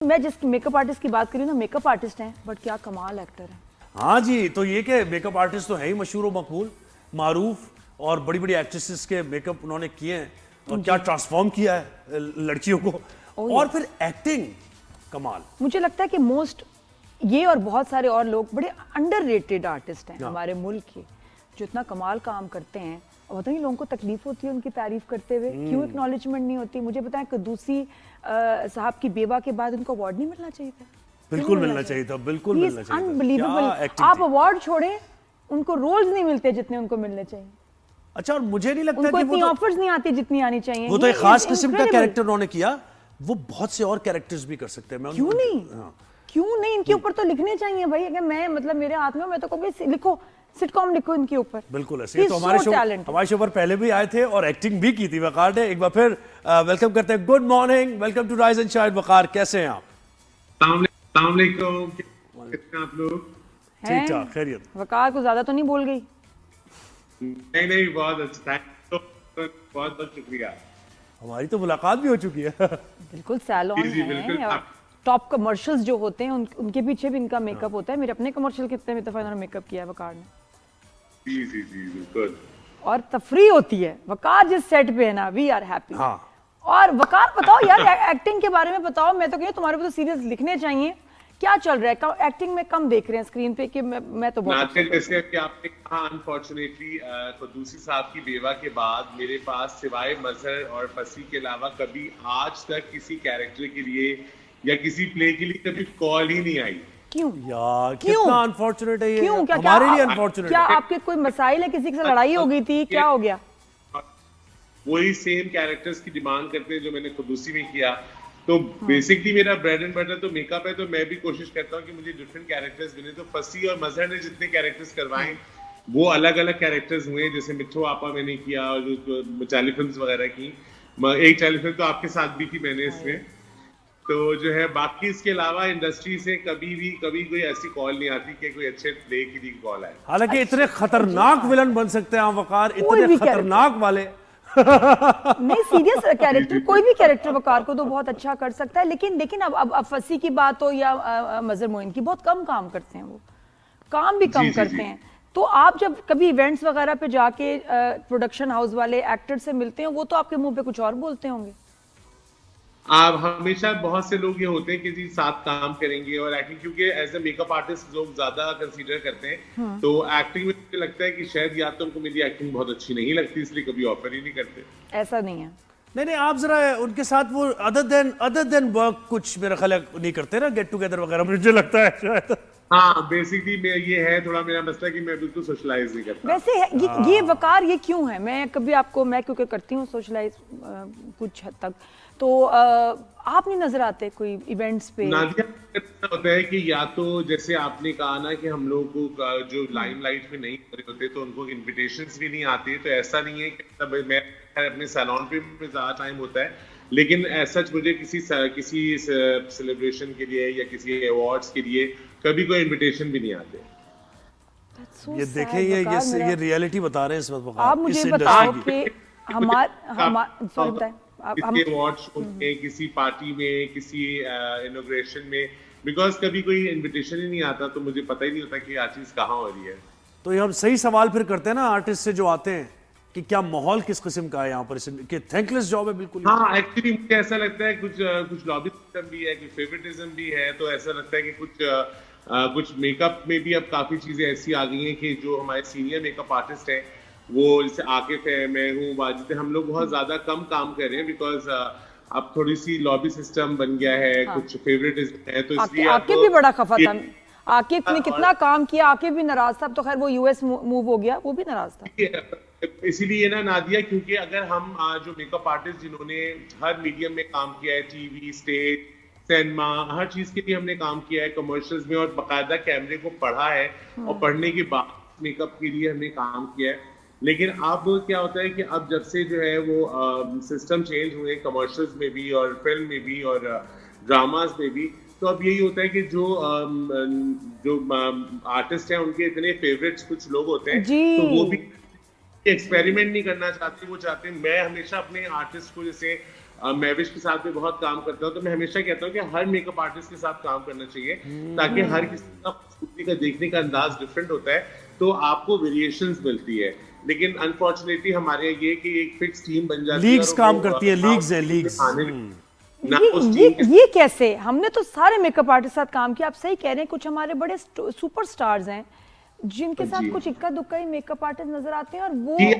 मैं जिस makeup artist की बात करी ना, मेकअप आर्टिस्ट हैं बट क्या कमाल एक्टर है। हाँ जी, तो ये के मेकअप आर्टिस्ट तो है ही मशहूर और मकबूल, मारूफ, और बड़ी बड़ी एक्ट्रेसेस के मेकअप उन्होंने किए हैं और क्या ट्रांसफॉर्म किया है लड़कियों को। और फिर एक्टिंग कमाल। मुझे लगता है कि मोस्ट ये और बहुत सारे और लोग बड़े अंडररेटेड आर्टिस्ट हैं हमारे मुल्क के, जो इतना कमाल काम करते हैं और पता नहीं लोगों को तकलीफ होती है उनकी तारीफ करते हुए, क्यों एक्नॉलेजमेंट नहीं होती। मुझे पता है कद्दूसी साहब की बेवा के बाद उनको अवार्ड नहीं मिलना चाहिए था। बिल्कुल मिलना चाहिए था, बिल्कुल मिलना चाहिए था। अनबिलीवेबल। आप अवार्ड छोड़ें, उनको रोल्स नहीं मिलते जितने उनको मिलने चाहिए। अच्छा, और मुझे नहीं लगता उनको कि इतनी ऑफर्स नहीं आती जितनी आनी चाहिए। वो तो एक खास किस्म का कैरेक्टर उन्होंने किया, वो बहुत से और कैरेक्टर्स भी कर सकते हैं। क्यों नहीं? क्यों नहीं? इनके ऊपर तो लिखने चाहिए भाई। अगर मैं मतलब मेरे हाथ में, मैं तो कहूँगी लिखो, सिटकॉम लिखो इनके ऊपर। बिल्कुल ऐसे। तो हमारे शो पर पहले भी आए थे और एक्टिंग भी की थी वकार ने। एक बार फिर वेलकम करते हैं। Good morning, welcome to rise and shine. Waqar, कैसे हैं आप? अस्सलाम वालेकुम, कैसे हैं आप लोग? ठीक ठाक, खैरियत। वकार को ज्यादा तो नहीं बोल गई? नहीं, बहुत अच्छा, बहुत बहुत शुक्रिया। हमारी तो मुलाकात भी हो चुकी है। बिल्कुल सैलून है, टॉप कमर्शियल्स जो होते हैं उनके पीछे भी इनका मेकअप होता है। मेरे अपने कमर्शियल कितने दफा इन्होंने मेकअप किया है वकार ने। जी बिल्कुल। और तफरी होती है वकार जिस सेट पे है ना, वी आर हैप्पी। हाँ। और वकार बताओ यार, एक्टिंग के बारे में बताओ। मैं तो कहूँ तुम्हारे को तो सीरियस लिखने चाहिए। क्या चल रहा है? एक्टिंग में कम देख रहे हैं स्क्रीन पे कि मैं तो बहुत जैसे कि आपने कहा, अनफॉर्चुनेटली कद्दूसी साहब की बेवा के बाद मेरे पास सिवाय मजहर और फसी के अलावा कभी आज तक किसी कैरेक्टर के लिए या किसी प्ले के लिए कभी कॉल ही नहीं आई। क्यों यार, कितना अनफॉर्चुनेट है ये। क्यों? क्या हमारे लिए अनफॉर्चुनेट क्या है। आपके कोई मसाइल है? किसी से लड़ाई हो गई थी? क्या हो गया? वही सेम कैरेक्टर्स की डिमांड करते हैं जो मैंने कद्दूसी में किया। तो बेसिकली मेरा ब्रेड एंड बटर तो मेकअप है, तो मैं भी कोशिश करता हूँ कि मुझे डिफरेंट कैरेक्टर्स मिले। तो फसी और मजहर ने जितने कैरेक्टर्स करवाए वो अलग अलग कैरेक्टर्स हुए। जैसे मिठो आपा मैंने किया और जो चाली फिल्म वगैरह की, एक चाली फिल्म तो आपके साथ भी थी मैंने इसमें। तो जो है बाकी इसके अलावा इंडस्ट्री से कभी कोई ऐसी कॉल नहीं आती कि कोई अच्छे प्ले की भी कॉल आए। हालांकि इतने खतरनाक विलन बन सकते हैं आप वकार, इतने खतरनाक वाले। नहीं, सीरियस कैरेक्टर, कोई भी कैरेक्टर वकार को तो बहुत अच्छा कर सकता है। लेकिन अब फसी की बात हो या मजहर मोइन की, बहुत कम काम करते हैं वो, काम भी कम करते हैं। तो आप जब कभी इवेंट्स वगैरह पे जाके प्रोडक्शन हाउस वाले एक्टर से मिलते हैं, वो तो आपके मुंह पे कुछ और बोलते होंगे। आप हमेशा बहुत से लोग ये होते हैं कि जी साथ काम करेंगे और एक्टिंग, क्योंकि एज ए मेकअप आर्टिस्ट लोग ज्यादा कंसीडर करते हैं। तो एक्टिंग में मुझे लगता है कि शायद या तो उनको मेरी एक्टिंग बहुत अच्छी नहीं लगती, इसलिए कभी ऑफर ही नहीं करते। ऐसा नहीं है। नहीं, आप जरा उनके साथ वो अदर देन वर्क कुछ मेरा ख्याल नहीं करते ना, गेट टुगेदर वगैरह, मुझे लगता है शायद। हाँ, बेसिकली ये है थोड़ा मेरा मसला कि मैं बिल्कुल सोशलाइज नहीं करता। वैसे ये वकार ये क्यों है? मैं क्योंकि करती हूँ सोशलाइज कुछ हद तक, तो आप नहीं नजर आते कोई इवेंट्स पे? नादिया, होता है कि या तो जैसे आपने कहा ना कि हम लोग को जो लाइमलाइट में नहीं हो रहे होते तो उनको इनविटेशंस भी नहीं आती। तो ऐसा नहीं है कि मैं अपने सैलून पे ज्यादा टाइम होता है, लेकिन ऐसा मुझे किसी सेलिब्रेशन के लिए या किसी अवार्ड्स के लिए कभी कोई इनविटेशन भी नहीं आते। ये देखें, ये रियलिटी बता रहे हैं इस वक्त। आप मुझे बताओ कि किसी अवार्ड शो में, किसी पार्टी में, किसी इनॉग्रेशन में, बिकॉज कभी कोई इनविटेशन ही नहीं आता तो मुझे पता ही नहीं होता कि ये चीज कहाँ हो रही है। तो ये हम सही सवाल फिर करते हैं ना आर्टिस्ट से जो आते हैं कि क्या माहौल किस किस्म का है यहाँ पर, कि थैंकलेस जॉब है बिल्कुल। हाँ, एक्चुअली मुझे ऐसा लगता है कुछ लॉबी सिस्टम भी है, कुछ फेवरेटिज्म भी है। तो ऐसा लगता है कि कुछ मेकअप में भी अब काफी चीजें ऐसी आ गई हैं कि जो हमारे सीनियर मेकअप आर्टिस्ट हैं, वो जैसे आकिफ है, मैं हूँ, वाजिद है, हम लोग बहुत ज्यादा कम काम कर रहे हैं बिकॉज अब थोड़ी सी लॉबी सिस्टम बन गया है। हाँ। कुछ फेवरेटिज्म है, तो इसलिए आकिफ भी बड़ा खफा था। आकिफ ने कितना काम किया, आकिफ भी नाराज था। तो खैर वो यूएस मूव हो गया, वो भी नाराज था। इसीलिए ना नादिया, क्योंकि अगर हम जो मेकअप आर्टिस्ट जिन्होंने हर मीडियम में काम किया है, टीवी, स्टेज, सिनेमा, हर चीज के लिए हमने काम किया है, कमर्शियल्स में, और बाकायदा कैमरे को पढ़ा है और पढ़ने के बाद मेकअप के लिए हमने काम किया है। लेकिन अब क्या होता है कि अब जब से जो है वो सिस्टम चेंज हुए कमर्शियल्स में भी और फिल्म में भी और ड्रामास में भी, तो अब यही होता है कि जो आर्टिस्ट हैं उनके इतने फेवरेट्स कुछ लोग होते हैं, तो वो भी एक्सपेरिमेंट नहीं करना चाहते। वो चाहते हैं, मैं हमेशा अपने आर्टिस्ट को जैसे मैविश के साथ भी बहुत काम करता हूँ, तो मैं हमेशा कहता हूँ कि हर मेकअप आर्टिस्ट के साथ काम करना चाहिए, ताकि हर किसी का खूबसूरती का देखने का अंदाज डिफरेंट होता है, तो आपको वेरिएशंस मिलती है। लेकिन अनफॉर्चुनेटली हमारे ये कि एक फिक्स टीम बन जाती है, लीग्स काम करती है, लीग्स है, लीग्स। ये कैसे? हमने तो सारे मेकअप आर्टिस्ट साथ काम किया, आप सही कह रहे हैं, कुछ हमारे बड़े सुपरस्टार्स हैं जिनके साथ कुछ इक्का दुक्का ही मेकअप आर्टिस्ट नजर आते हैं, और वो भी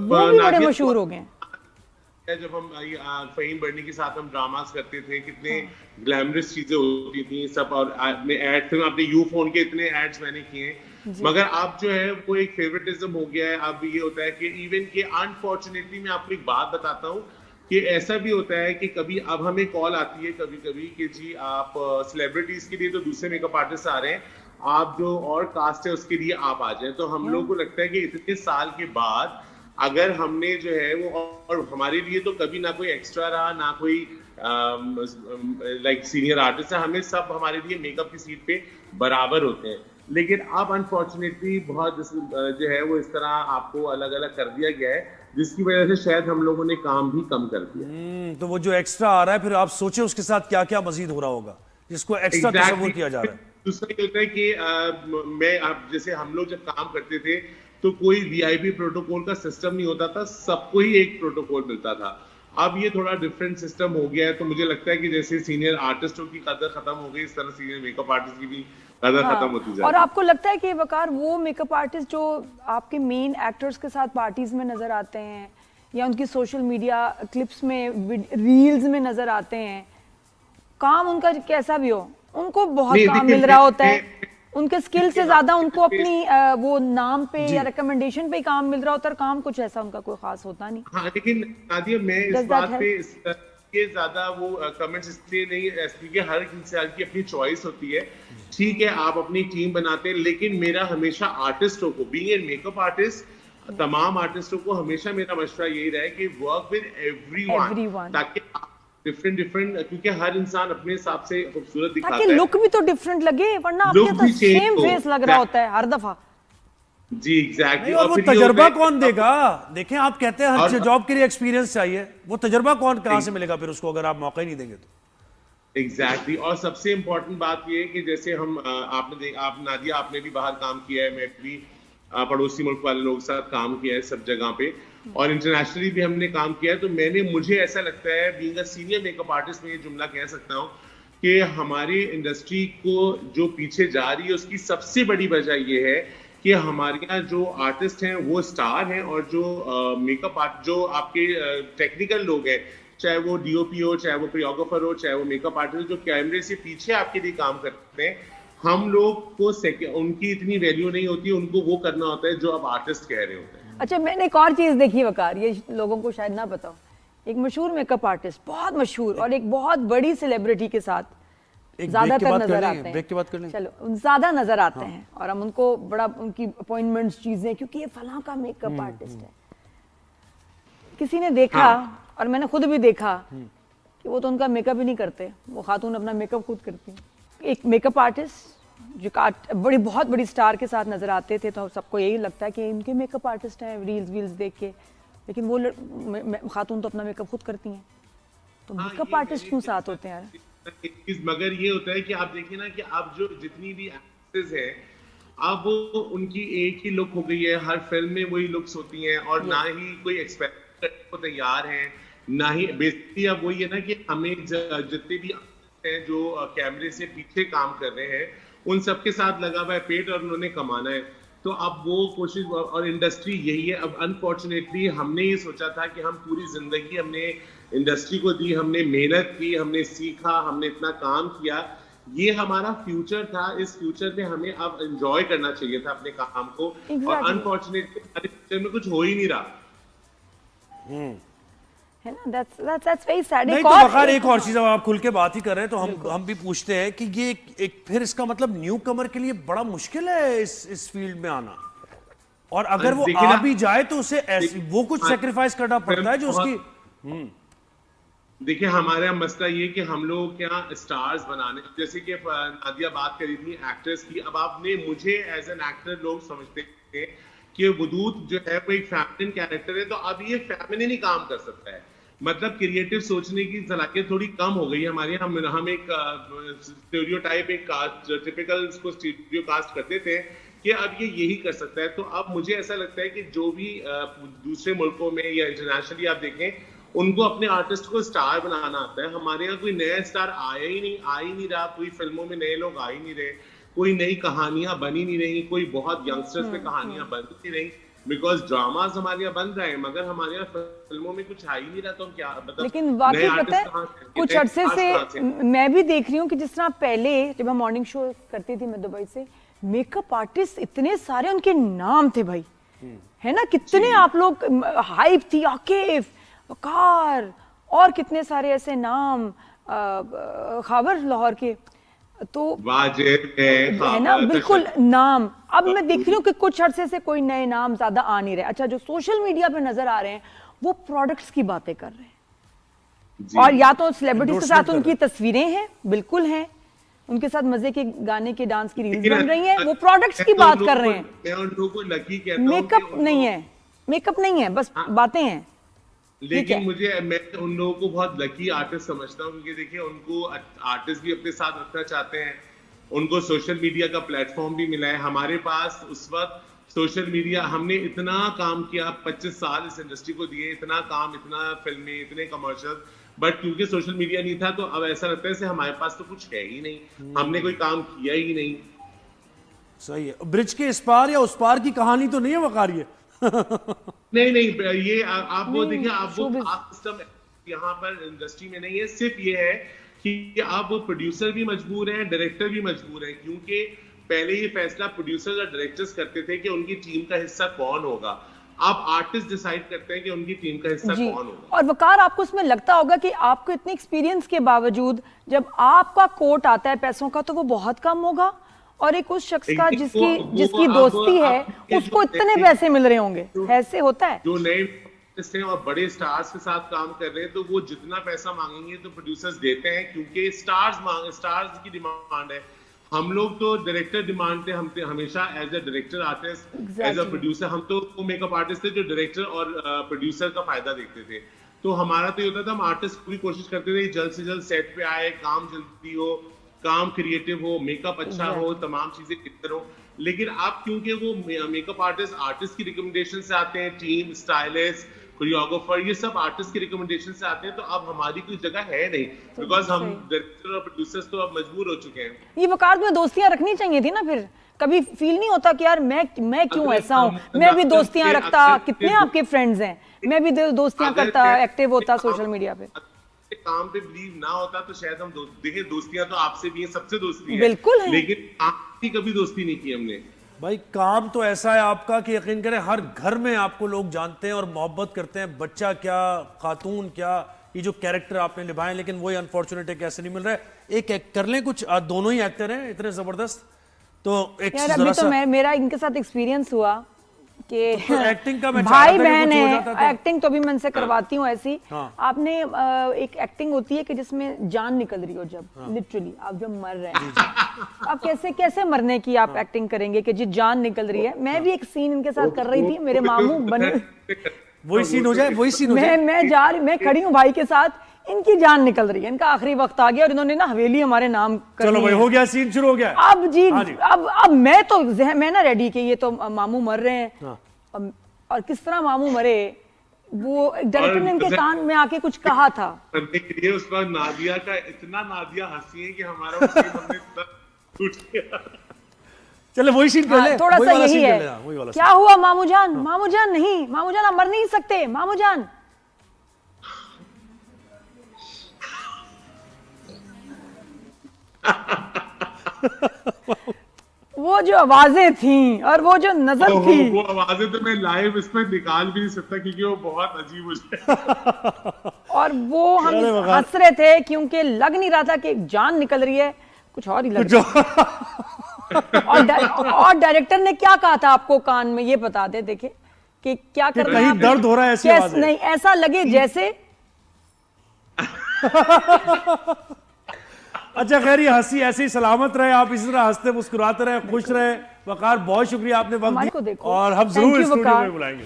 बड़े मशहूर हो गए। जब हम फहीम बर्नी के साथ हम ड्रामास करते थे, कितने ग्लैमरस चीजें होती थी सब, और एड फिल्म आपने यू फोन के इतने एड्स मैंने किए, मगर अब जो है वो एक फेवरेटिज्म हो गया है। अब ये होता है कि इवन के अनफॉर्चुनेटली मैं आपको एक बात बताता हूँ कि ऐसा भी होता है कि कभी अब हमें कॉल आती है कभी कभी कि जी आप सेलिब्रिटीज के लिए तो दूसरे मेकअप आर्टिस्ट आ रहे हैं, आप जो और कास्ट है उसके लिए आप आ जाए। तो हम लोग को लगता है कि इतने साल के बाद अगर हमने जो है वो, और हमारे लिए तो कभी ना कोई एक्स्ट्रा रहा ना कोई लाइक सीनियर आर्टिस्ट है, हमें सब हमारे लिए मेकअप की सीट पे बराबर होते हैं। लेकिन अब अनफॉर्चुनेटली बहुत जो है वो इस तरह आपको अलग अलग कर दिया गया है, जिसकी वजह से शायद हम लोगों ने काम भी कम कर दिया। तो वो जो एक्स्ट्रा आ रहा है, फिर आप सोचे उसके साथ क्या क्या मजीद हो रहा होगा जिसको एक्स्ट्रा तस्वीर किया जा रहा है। दूसरा ये होता है कि मैं अब जैसे हम लोग जब काम करते थे तो कोई वीआईपी प्रोटोकॉल का सिस्टम नहीं होता था, सबको ही एक प्रोटोकॉल मिलता था। अब ये थोड़ा डिफरेंट सिस्टम हो गया है, तो मुझे लगता है कि जैसे सीनियर आर्टिस्टों की कदर खत्म हो गई, इस तरह सीनियर मेकअप आर्टिस्ट की भी कदर खत्म होती जा रही है। और आपको लगता है कि वकार वो मेकअप आर्टिस्ट जो आपके मेन एक्टर्स के साथ पार्टीज में नजर आते हैं या उनकी सोशल मीडिया क्लिप्स में रील्स में नजर आते हैं, काम उनका कैसा भी हो, उनको बहुत काम मिल रहा होता है, उनके स्किल से ज्यादा उनको अपनी वो नाम पे या रिकमेंडेशन पे काम मिल रहा होता है, काम कुछ ऐसा उनका कोई खास होता नहीं। हाँ, लेकिन नादिया मैं इस बात पे ये ज्यादा वो कमेंट्स इसलिए नहीं, क्योंकि हर इंसान की अपनी चॉइस होती है। ठीक है, आप अपनी टीम बनाते हैं, लेकिन मेरा हमेशा आर्टिस्टों को, बीइंग ए मेकअप आर्टिस्ट, तमाम आर्टिस्टों को हमेशा मेरा मशवरा यही रहा है कि वर्क विद एवरीवन, ताकि डिफरेंट, क्योंकि हर इंसान अपने हिसाब से खूबसूरत दिखाता है, लुक भी तो डिफरेंट लगे, वरना आपके तो सेम फेस लग रहा होता है हर दफा। जी एग्जैक्टली। और वो तजुर्बा कौन देगा? देखें, आप कहते हैं हर जॉब के लिए एक्सपीरियंस चाहिए, वो तजुर्बा कहाँ से मिलेगा फिर उसको, अगर आप मौका ही नहीं देंगे तो। एग्जैक्टली। और सबसे इम्पोर्टेंट बात ये है कि जैसे हम आप नादिया आपने भी बाहर काम किया है, मैं भी पड़ोसी मुल्क वाले लोगों के साथ काम किया है सब जगह पे, और इंटरनेशनली भी हमने काम किया है। तो मुझे ऐसा लगता है, being a senior makeup artist, में ये जुमला कह सकता हूँ कि हमारी इंडस्ट्री को जो पीछे जा रही है उसकी सबसे बड़ी वजह ये है कि हमारे यहाँ जो आर्टिस्ट हैं वो स्टार हैं, और जो मेकअप आर्ट, जो आपके टेक्निकल लोग हैं, चाहे वो डीओपी हो, चाहे वो कोरियोग्राफर हो, चाहे वो मेकअप आर्टिस्ट, जो कैमरे से पीछे आपके लिए काम करते हैं, हम लोग को उनकी इतनी वैल्यू नहीं होती, उनको वो करना होता है जो अब आर्टिस्ट कह रहे होते हैं। अच्छा, मैंने एक और चीज देखी वकार, ये लोगों को शायद ना पता हो, एक मशहूर मेकअप आर्टिस्ट, बहुत मशहूर, और एक बहुत बड़ी सेलिब्रिटी के साथ ज्यादातर नजर आते हैं। ब्रेक के बात कर लें। चलो, ज्यादा नजर आते हैं, और हम उनको बड़ा, उनकी अपॉइंटमेंट्स चीजें, क्योंकि ये फलां का मेकअप आर्टिस्ट है। किसी ने देखा, और मैंने खुद भी देखा कि वो तो उनका मेकअप ही नहीं करते, वो खातून अपना मेकअप खुद करती है। एक मेकअप आर्टिस्ट जो बहुत बड़ी स्टार के साथ नजर आते थे, तो सबको यही लगता है कि इनके मेकअप आर्टिस्ट हैं रील्स देख के, लेकिन वो खातून तो अपना मेकअप खुद करती हैं। तो मेकअप आर्टिस्ट क्यों साथ होते हैं यार? मगर ये होता है कि आप देखिए ना कि अब जो जितनी भी एक्ट्रेस है, अब उनकी एक ही लुक हो गई है, हर फिल्म में वही लुक्स होती हैं, और ना ही कोई एक्सपेरिमेंट करने को तैयार है, ना ही बेसिकली अब वही है ना कि हमें जितने भी हैं जो कैमरे से पीछे काम कर रहे हैं, उन सबके साथ लगा हुआ है पेट, और उन्होंने कमाना है। तो अब वो कोशिश, और इंडस्ट्री यही है। अब अनफॉर्चुनेटली हमने ये सोचा था कि हम पूरी जिंदगी हमने इंडस्ट्री को दी, हमने मेहनत की, हमने सीखा, हमने इतना काम किया, ये हमारा फ्यूचर था, इस फ्यूचर में हमें अब एंजॉय करना चाहिए था अपने काम को। और अनफॉर्चुनेटली हमारे फ्यूचर में कुछ हो ही नहीं रहा है ना। that's very sad। नहीं तो बखार एक और चीज, अब आप खुल के बात ही कर रहे हैं तो हम भी पूछते हैं कि ये एक फिर इसका मतलब न्यू कमर के लिए बड़ा मुश्किल है इस फील्ड में आना, और अगर वो आ भी जाए तो उसे वो कुछ सेक्रीफाइस करना पड़ता है जो उसकी। देखिए, हमारा मसला ये कि हम लोग क्या स्टार्स बनाने, जैसे कि नादिया बात करी थी एक्टर्स की, अब आपने मुझे एज एन एक्टर लोग समझते हैं कि वदूद जो है वो एक फेमिनिन कैरेक्टर है, तो अब ये फेमिनिन ही काम कर सकता है। मतलब क्रिएटिव सोचने की सलाहियत थोड़ी कम हो गई है हमारी। हम एक स्टीरियोटाइप, एक टिपिकल इसको स्टीरियो कास्ट करते थे कि अब ये यही कर सकता है। तो अब मुझे ऐसा लगता है कि जो भी दूसरे मुल्कों में या इंटरनेशनली आप देखें, उनको अपने आर्टिस्ट को स्टार बनाना आता है। हमारे यहाँ कोई नया स्टार आ ही नहीं रहा, कोई फिल्मों में नए लोग आ ही नहीं रहे, कोई नई कहानियां बनी नहीं रही, कोई बहुत यंगस्टर्स पे कहानियां बन नहीं रही, बिकॉज ड्रामास हमारे यहाँ बन रहे हैं मगर हमारे यहाँ फिल्मों में कुछ आ ही नहीं रहा। तो हम क्या मतलब, लेकिन वाकई पता है कुछ अरसे से मैं भी देख रही हूँ कि जिस तरह पहले जब मैं मॉर्निंग शो करती थी मैं दुबई से, मेकअप आर्टिस्ट इतने सारे उनके नाम थे भाई, है ना, कितने आप लोग हाइप थी, आकिफ, वकार और कितने सारे ऐसे नाम, खबर लाहौर के, तो वाजिद है ना, बिल्कुल नाम। अब मैं देख रही हूँ कि कुछ अरसे से कोई नए नाम ज्यादा आ नहीं रहे। अच्छा, जो सोशल मीडिया पे नजर आ रहे हैं वो प्रोडक्ट्स की बातें कर रहे हैं, और या तो सेलिब्रिटीज के साथ उनकी तस्वीरें हैं, बिल्कुल हैं, उनके साथ मजे के गाने के डांस की रील्स बन रही हैं, वो प्रोडक्ट्स की बात कर रहे हैं। मैं उन लोगों को लकी कहता हूं, मेकअप नहीं है, मेकअप नहीं है, बस बातें हैं। लेकिन मैं उन लोगों को बहुत लकी आर्टिस्ट समझता हूँ, क्योंकि देखिए उनको आर्टिस्ट भी अपने साथ रखना चाहते हैं, उनको सोशल मीडिया का प्लेटफॉर्म भी मिला है। हमारे पास उस वक्त सोशल मीडिया, हमने इतना काम किया, 25 साल इस इंडस्ट्री को दिए, इतना काम, इतना फिल्में, इतने कमर्शियल, बट क्योंकि सोशल मीडिया नहीं था तो अब ऐसा लगता है जैसे हमारे पास तो कुछ है ही नहीं, हमने कोई काम किया ही नहीं। सही है। ब्रिज के इस पार या उस पार की कहानी तो नहीं है वकार ये? नहीं, ये आप वो देखिए, आप वो सिस्टम यहाँ पर इंडस्ट्री में नहीं है। सिर्फ ये है कि आप प्रोड्यूसर भी मजबूर हैं, डायरेक्टर भी मजबूर हैं, क्योंकि पहले ये फैसला प्रोड्यूसर्स और डायरेक्टर्स करते थे कि उनकी टीम का हिस्सा कौन होगा। अब आर्टिस्ट डिसाइड करते हैं कि उनकी टीम का हिस्सा कौन होगा। और वकार, आपको इसमें लगता होगा कि आपको इतने एक्सपीरियंस के बावजूद जब आपका कोट आता है पैसों का तो वो बहुत कम होगा, और एक उस शख्स का जिसकी दोस्ती है उसको इतने पैसे मिल रहे होंगे, ऐसे होता है। जो नए और बड़े स्टार्स के साथ काम कर रहे हैं तो वो जितना पैसा मांगेंगे तो प्रोड्यूसर्स देते हैं, क्योंकि स्टार्स की डिमांड है। हम लोग तो डायरेक्टर डिमांड थे, हम हमेशा as a director artist, as a producer, हम तो वो मेकअप आर्टिस्ट थे जो डायरेक्टर और प्रोड्यूसर का फायदा देखते थे। तो हमारा तो ये होता था, हम आर्टिस्ट पूरी कोशिश करते थे जल्द से जल्द सेट पे आए, काम जल्दी हो, काम क्रिएटिव हो, मेकअप अच्छा हो, तमाम चीजें बेहतर हो। लेकिन अब क्योंकि वो मेकअप आर्टिस्ट की रिकमेंडेशन से आते हैं, टीम, स्टाइलिस्ट, कोरियोग्राफर, ये सब आर्टिस्ट की रिकमेंडेशन से आते हैं, तो अब हमारी कोई जगह है नहीं, बिकॉज हम डायरेक्टर और प्रोड्यूसर्स तो अब मजबूर हो चुके हैं। ये वकार में दोस्तियां रखनी चाहिए थी ना, फिर कभी फील नहीं होता कि यार मैं क्यों ऐसा हूँ, मैं भी दोस्तियां रखता, कितने आपके फ्रेंड्स हैं, मैं भी दोस्तियां करता, एक्टिव होता सोशल मीडिया पे। काम पे बिलीव ना होता तो शायद हम देखिए, दोस्तियां तो आपसे भी हैं, सबसे दोस्ती है, बिल्कुल है, लेकिन आपकी कभी दोस्ती नहीं की हमने। भाई काम तो ऐसा है आपका कि यकीन करें हर घर में आपको लोग जानते हैं और मोहब्बत करते हैं, बच्चा क्या, खातून क्या, ये जो कैरेक्टर आपने निभाए, लेकिन वही अनफॉर्चुनेट है कैसे नहीं मिल रहा है। एक कर लें कुछ, दोनों ही एक्टर हैं इतने जबरदस्त, तो एक यार अभी तो मेरा इनके साथ एक्सपीरियंस हुआ कि एक्टिंग का भाई बहन है, एक्टिंग तो भी मैं इनसे करवाती हूँ ऐसी। हाँ। आपने एक एक्टिंग होती है कि जिसमें जान निकल रही हो, जब लिटरली आप जब मर रहे हैं, आप कैसे मरने की आप एक्टिंग करेंगे कि जी जान निकल रही है। मैं भी एक सीन इनके साथ कर रही थी, मेरे मामू बने, वही सीन हो जाए, वही सीन हो जाए। मैं खड़ी हूँ भाई के साथ, इनकी जान निकल रही है, इनका आखिरी वक्त आ गया और इन्होंने ना हवेली हमारे नाम कर चलो भाई, हो गया, सीन शुरू हो गया। अब जी, अब मैं ना रेडी कि ये तो मामू मर रहे हैं, और किस तरह मामू मरे, वो डायरेक्टर ने इनके कान में आके कुछ कहा था। उस पर नादिया का इतना हंसी है कि हमारा हमने टूट गया। चले वही सीन कर ले, थोड़ा सा यही है, क्या हुआ मामू जान? मामू जान नहीं, मामू जान आप मर नहीं सकते, मामू जान। वो जो आवाजें थी और वो जो नजर थी, वो आवाजें तो मैं लाइव इसमें निकाल भी नहीं सकता क्योंकि वो बहुत अजीब हो जाए। और वो हम हंस रहे थे क्योंकि लग नहीं रहा था कि जान निकल रही है, कुछ और ही लग रहा। और डायरेक्टर ने क्या कहा था आपको कान में, ये बता दे देखे कि क्या कर रहे हैं, दर्द हो रहा है, ऐसी नहीं ऐसा लगे जैसे। अच्छा खैर, ये हंसी ऐसे ही सलामत रहे, आप इसी तरह हंसते मुस्कुराते रहे, खुश रहे। वकार बहुत शुक्रिया, आपने वक्त दिया और हम जरूर स्टूडियो में बुलाएंगे।